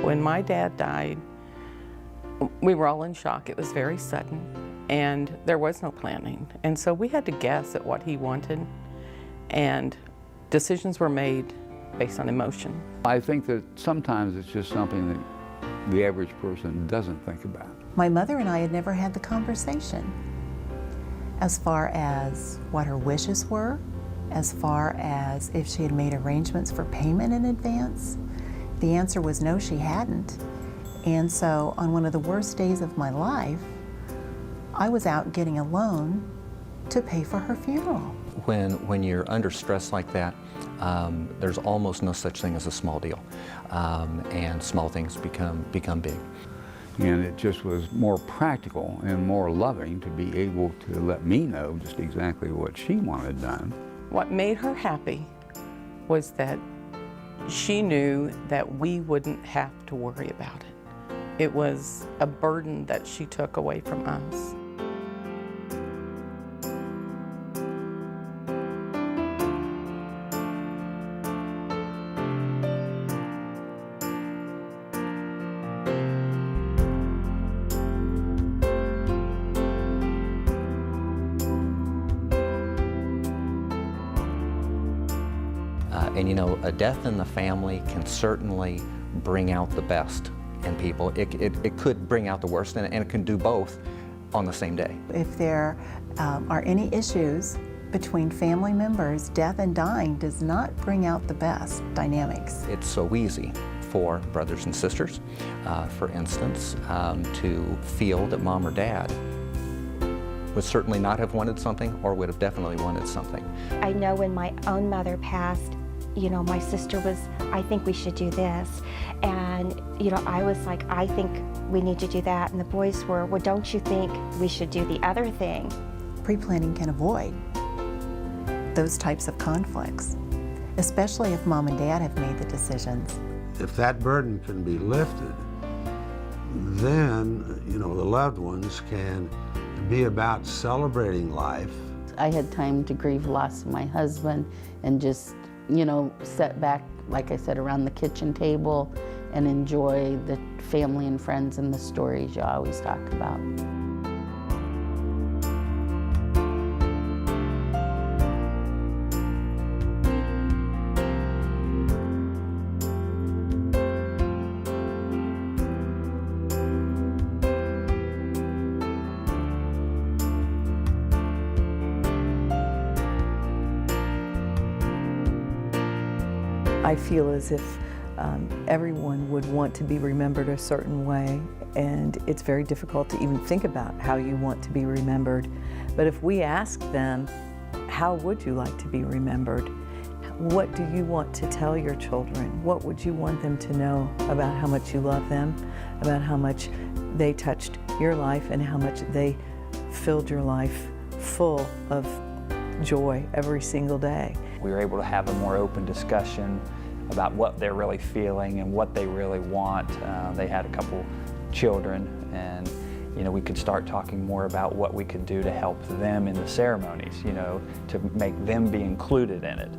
When my dad died, we were all in shock. It was very sudden, and there was no planning. And so we had to guess at what he wanted, and decisions were made based on emotion. I think that sometimes it's just something that the average person doesn't think about. My mother and I had never had the conversation as far as what her wishes were, as far as if she had made arrangements for payment in advance. The answer was no, she hadn't. And so on one of the worst days of my life, I was out getting a loan to pay for her funeral. When you're under stress like that, there's almost no such thing as a small deal, and small things become big. And it just was more practical and more loving to be able to let me know just exactly what she wanted done. What made her happy was that she knew that we wouldn't have to worry about it. It was a burden that she took away from us. And you know, a death in the family can certainly bring out the best in people. It could bring out the worst, and it can do both on the same day. If there are any issues between family members, death and dying does not bring out the best dynamics. It's so easy for brothers and sisters, for instance, to feel that mom or dad would certainly not have wanted something or would have definitely wanted something. I know when my own mother passed, you know, my sister was, I think we should do this. And, you know, I was like, I think we need to do that. And the boys were, well, don't you think we should do the other thing? Pre-planning can avoid those types of conflicts, especially if mom and dad have made the decisions. If that burden can be lifted, then, you know, the loved ones can be about celebrating life. I had time to grieve loss of my husband and just, you know, sit back, like I said, around the kitchen table and enjoy the family and friends and the stories you always talk about. I feel as if everyone would want to be remembered a certain way, and it's very difficult to even think about how you want to be remembered. But if we ask them, how would you like to be remembered? What do you want to tell your children? What would you want them to know about how much you love them, about how much they touched your life and how much they filled your life full of joy every single day? We were able to have a more open discussion about what they're really feeling and what they really want. They had a couple children, and you know, we could start talking more about what we could do to help them in the ceremonies, you know, to make them be included in it.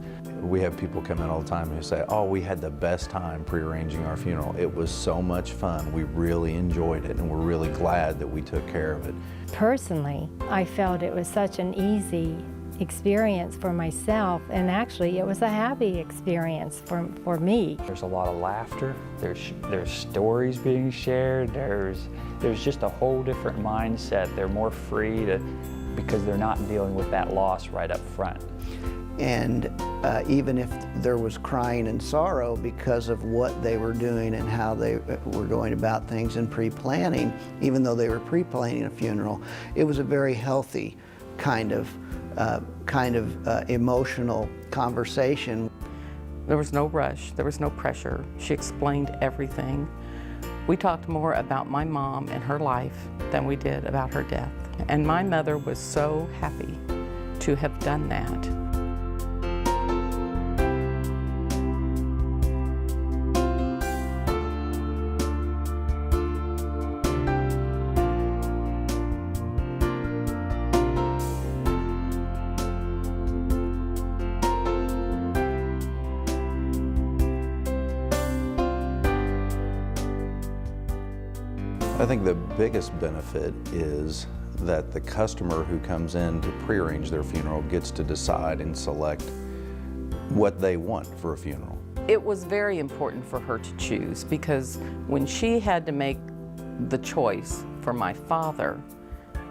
We have people come in all the time who say, oh, we had the best time pre-arranging our funeral. It was so much fun. We really enjoyed it, and we're really glad that we took care of it. Personally, I felt it was such an easy experience for myself, and actually it was a happy experience for me. There's a lot of laughter, there's stories being shared, there's just a whole different mindset. They're more free because they're not dealing with that loss right up front. And even if there was crying and sorrow because of what they were doing and how they were going about things and pre-planning, even though they were pre-planning a funeral, it was a very healthy kind of emotional conversation. There was no rush, there was no pressure. She explained everything. We talked more about my mom and her life than we did about her death. And my mother was so happy to have done that. I think the biggest benefit is that the customer who comes in to prearrange their funeral gets to decide and select what they want for a funeral. It was very important for her to choose, because when she had to make the choice for my father,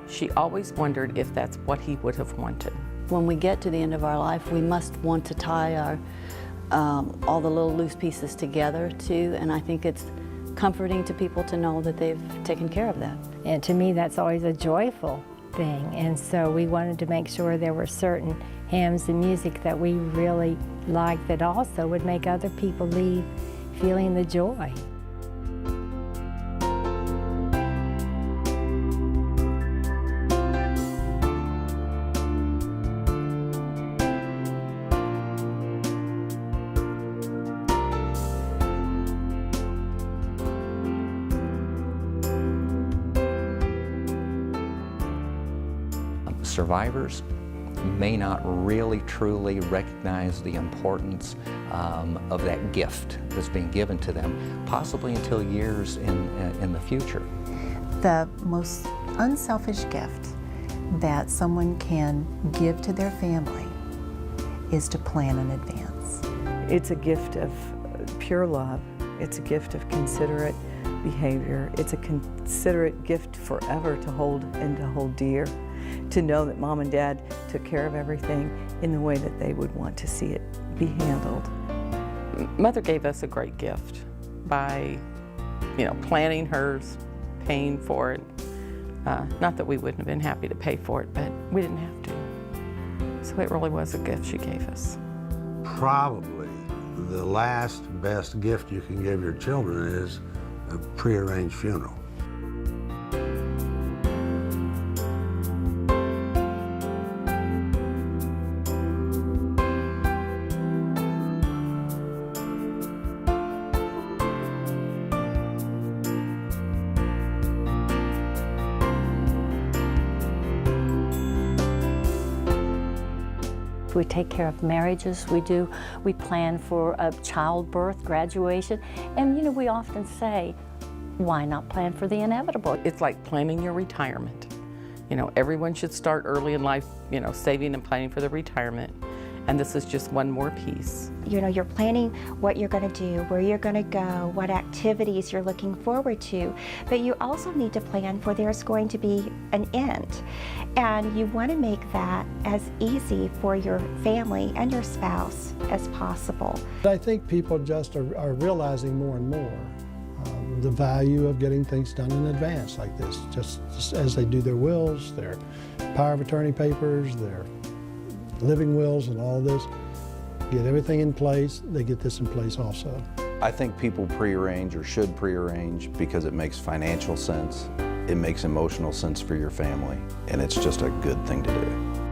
she always wondered if that's what he would have wanted. When we get to the end of our life, we must want to tie our all the little loose pieces together too, and I think it's comforting to people to know that they've taken care of that. And to me, that's always a joyful thing. And so we wanted to make sure there were certain hymns and music that we really liked that also would make other people leave feeling the joy. Survivors may not really truly recognize the importance of that gift that's being given to them, possibly until years in the future. The most unselfish gift that someone can give to their family is to plan in advance. It's a gift of pure love. It's a gift of considerate behavior. It's a considerate gift forever to hold and to hold dear. To know that Mom and Dad took care of everything in the way that they would want to see it be handled. Mother gave us a great gift by, planning hers, paying for it. Not that we wouldn't have been happy to pay for it, but we didn't have to. So it really was a gift she gave us. Probably the last best gift you can give your children is a prearranged funeral. We take care of marriages, we plan for a childbirth, graduation, and we often say, why not plan for the inevitable? It's like planning your retirement. Everyone should start early in life, saving and planning for their retirement. And this is just one more piece. You're planning what you're going to do, where you're going to go, what activities you're looking forward to, but you also need to plan for there's going to be an end. And you want to make that as easy for your family and your spouse as possible. I think people just are realizing more and more the value of getting things done in advance like this, just as they do their wills, their power of attorney papers, their living wills and all this. Get everything in place, they get this in place also. I think people prearrange or should prearrange because it makes financial sense, it makes emotional sense for your family, and it's just a good thing to do.